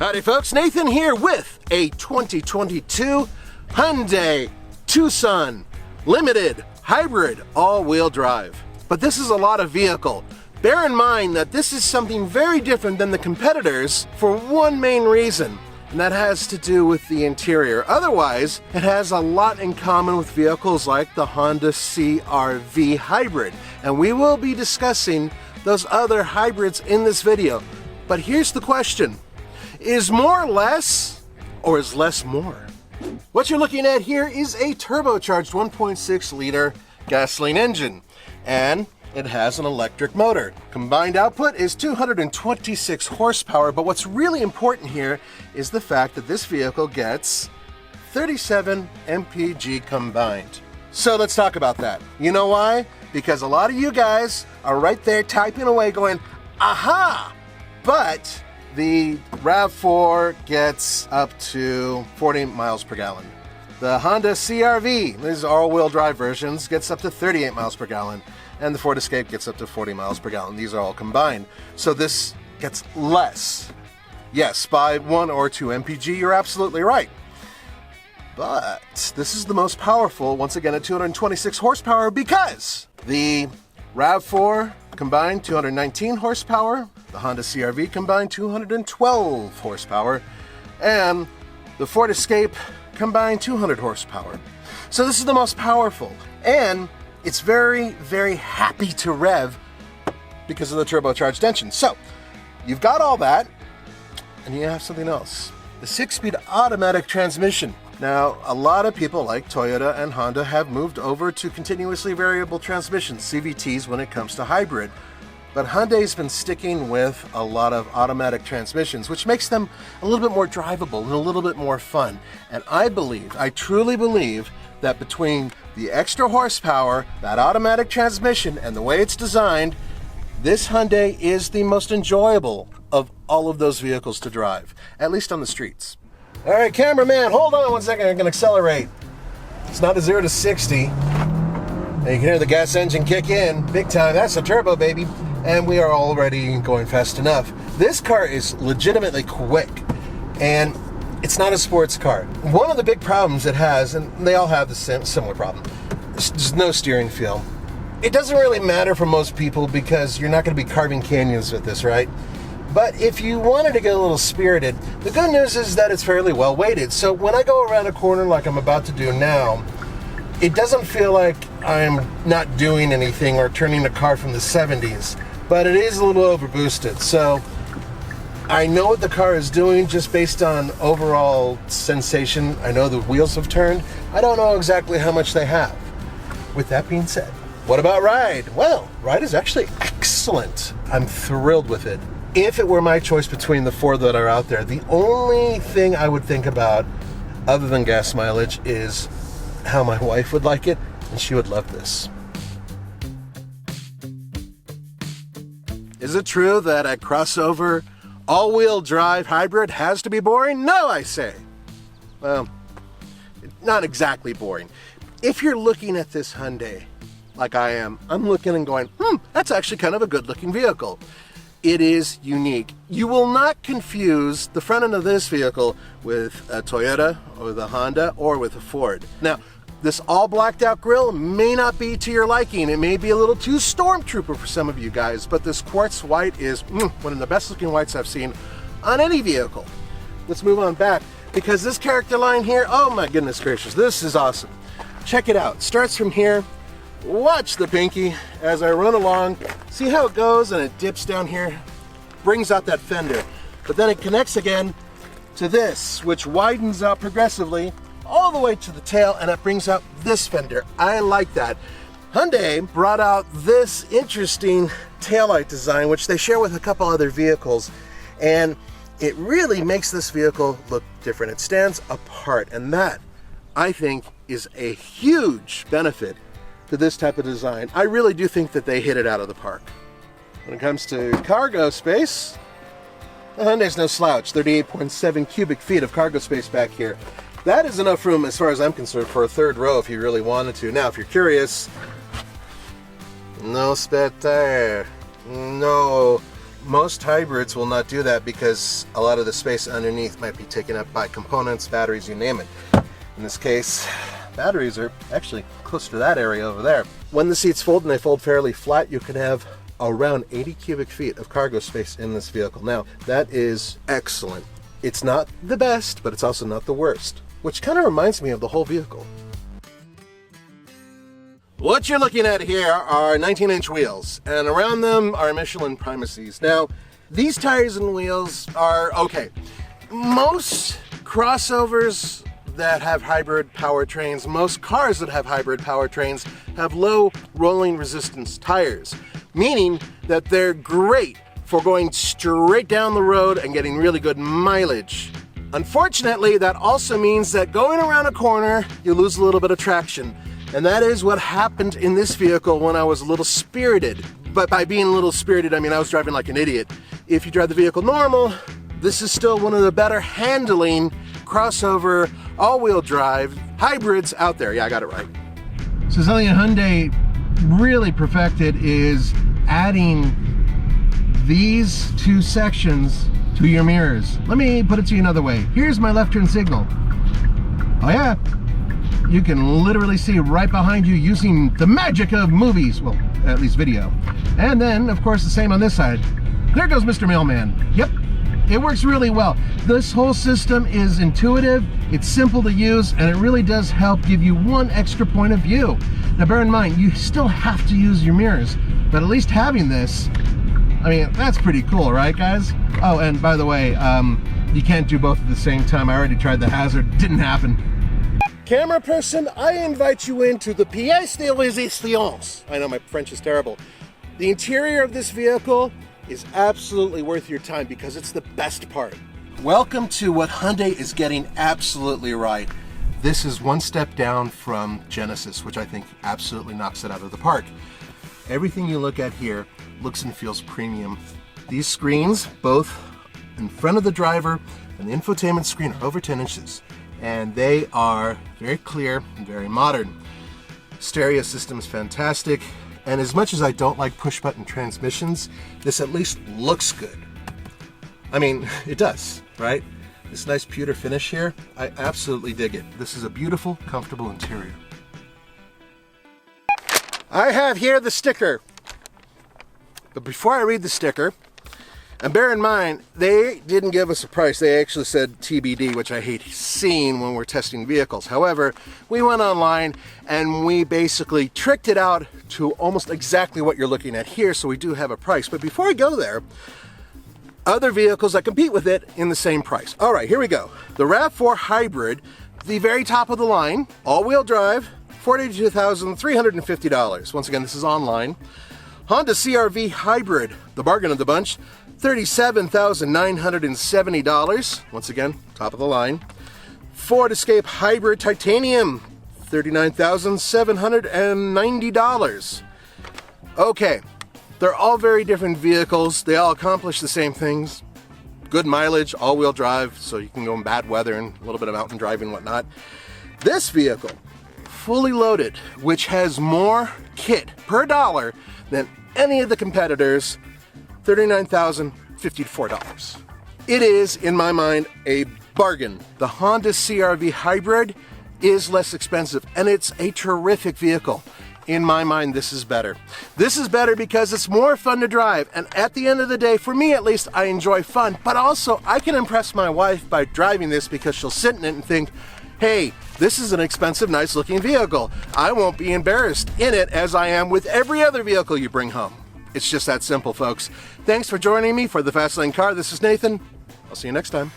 Howdy folks, Nathan here with a 2022 Hyundai Tucson Limited Hybrid all-wheel drive. But this is a lot of vehicle. Bear in mind that this is something very different than the competitors for one main reason, and that has to do with the interior. Otherwise, it has a lot in common with vehicles like the Honda CR-V Hybrid, and we will be discussing those other hybrids in this video. But here's the question. Is more less, or is less more? What you're looking at here is a turbocharged 1.6 liter gasoline engine, and it has an electric motor. Combined output is 226 horsepower, but what's really important here is the fact that this vehicle gets 37 mpg combined. So let's talk about that. You know why? Because a lot of you guys are right there typing away going, aha! But the RAV4 gets up to 40 miles per gallon. The Honda CR-V, these are all-wheel drive versions, gets up to 38 miles per gallon. And the Ford Escape gets up to 40 miles per gallon. These are all combined. So this gets less. Yes, by 1 or 2 mpg, you're absolutely right. But this is the most powerful, once again at 226 horsepower, because the RAV4 combined 219 horsepower, the Honda CR-V combined 212 horsepower, and the Ford Escape combined 200 horsepower. So this is the most powerful, and it's very, very happy to rev because of the turbocharged engine. So you've got all that, and you have something else. The 6-speed automatic transmission. Now, a lot of people like Toyota and Honda have moved over to continuously variable transmissions, CVTs, when it comes to hybrid. But Hyundai's been sticking with a lot of automatic transmissions, which makes them a little bit more drivable and a little bit more fun. And I truly believe that between the extra horsepower, that automatic transmission, and the way it's designed, this Hyundai is the most enjoyable of all of those vehicles to drive, at least on the streets. All right, cameraman, hold on 1 second. I'm going to accelerate. It's not a 0 to 60. And you can hear the gas engine kick in big time. That's a turbo, baby. And we are already going fast enough. This car is legitimately quick, and it's not a sports car. One of the big problems it has, and they all have the similar problem, there's no steering feel. It doesn't really matter for most people because you're not going to be carving canyons with this, right? But if you wanted to get a little spirited, the good news is that it's fairly well weighted. So when I go around a corner like I'm about to do now, it doesn't feel like I'm not doing anything or turning a car from the 70s, but it is a little overboosted. So I know what the car is doing just based on overall sensation. I know the wheels have turned. I don't know exactly how much they have. With that being said, what about ride? Well, ride is actually excellent. I'm thrilled with it. If it were my choice between the 4 that are out there, the only thing I would think about other than gas mileage is how my wife would like it, and she would love this. Is it true that a crossover all-wheel drive hybrid has to be boring? No, I say. Well, not exactly boring. If you're looking at this Hyundai like I am, I'm looking and going, that's actually kind of a good-looking vehicle. It is unique. You will not confuse the front end of this vehicle with a Toyota or the Honda or with a Ford. Now, this all blacked out grille may not be to your liking. It may be a little too stormtrooper for some of you guys, but this quartz white is one of the best looking whites I've seen on any vehicle. Let's move on back because this character line here, oh my goodness gracious, this is awesome. Check it out. Starts from here. Watch the pinky as I run along. See how it goes and it dips down here, brings out that fender, but then it connects again to this, which widens out progressively all the way to the tail, and it brings out this fender. I like that. Hyundai brought out this interesting taillight design, which they share with a couple other vehicles, and it really makes this vehicle look different. It stands apart, and that, I think, is a huge benefit to this type of design. I really do think that they hit it out of the park. When it comes to cargo space, the Hyundai's no slouch. 38.7 cubic feet of cargo space back here. That is enough room, as far as I'm concerned, for a third row if you really wanted to. Now, if you're curious, no spare tire, no most hybrids will not do that because a lot of the space underneath might be taken up by components, batteries, you name it. In this case, batteries are actually close to that area over there. When the seats fold, and they fold fairly flat, you can have around 80 cubic feet of cargo space in this vehicle. Now, that is excellent. It's not the best, but it's also not the worst, which kind of reminds me of the whole vehicle. What you're looking at here are 19-inch wheels, and around them are Michelin Primacies. Now, these tires and wheels are okay. Most crossovers that have hybrid powertrains, most cars that have hybrid powertrains have low rolling resistance tires, meaning that they're great for going straight down the road and getting really good mileage. Unfortunately, that also means that going around a corner, you lose a little bit of traction. And that is what happened in this vehicle when I was a little spirited. But by being a little spirited, I mean I was driving like an idiot. If you drive the vehicle normal, this is still one of the better handling crossover, all-wheel drive hybrids out there. Yeah, I got it right. So something Hyundai really perfected is adding these two sections to your mirrors. Let me put it to you another way. Here's my left turn signal. Oh yeah. You can literally see right behind you using the magic of movies, well, at least video. And then, of course, the same on this side. There goes Mr. Mailman. Yep, it works really well. This whole system is intuitive, it's simple to use, and it really does help give you one extra point of view. Now, bear in mind, you still have to use your mirrors, but at least having this, I mean, that's pretty cool, right, guys? Oh, and by the way, you can't do both at the same time. I already tried the hazard, didn't happen. Camera person, I invite you into the pièce de résistance. I know my French is terrible. The interior of this vehicle is absolutely worth your time because it's the best part. Welcome to what Hyundai is getting absolutely right. This is one step down from Genesis, which I think absolutely knocks it out of the park. Everything you look at here looks and feels premium. These screens, both in front of the driver and the infotainment screen, are over 10 inches. And they are very clear and very modern. Stereo system is fantastic, and as much as I don't like push-button transmissions, this at least looks good. I mean, it does, right? This nice pewter finish here, I absolutely dig it. This is a beautiful, comfortable interior. I have here the sticker. But before I read the sticker, and bear in mind, they didn't give us a price. They actually said TBD, which I hate seeing when we're testing vehicles. However, we went online and we basically tricked it out to almost exactly what you're looking at here, so we do have a price. But before I go there, other vehicles that compete with it in the same price. All right, here we go. The RAV4 Hybrid, the very top of the line, all-wheel drive, $42,350. Once again, this is online. Honda CR-V Hybrid, the bargain of the bunch, $37,970. Once again, top of the line. Ford Escape Hybrid Titanium, $39,790. Okay, they're all very different vehicles. They all accomplish the same things. Good mileage, all-wheel drive, so you can go in bad weather and a little bit of mountain driving and whatnot. This vehicle, fully loaded, which has more kit per dollar than any of the competitors, $39,054. It is, in my mind, a bargain. The Honda CR-V Hybrid is less expensive, and it's a terrific vehicle. In my mind, this is better. This is better because it's more fun to drive, and at the end of the day, for me at least, I enjoy fun, but also I can impress my wife by driving this because she'll sit in it and think, hey, this is an expensive, nice-looking vehicle. I won't be embarrassed in it as I am with every other vehicle you bring home. It's just that simple, folks. Thanks for joining me for the Fast Lane Car. This is Nathan. I'll see you next time.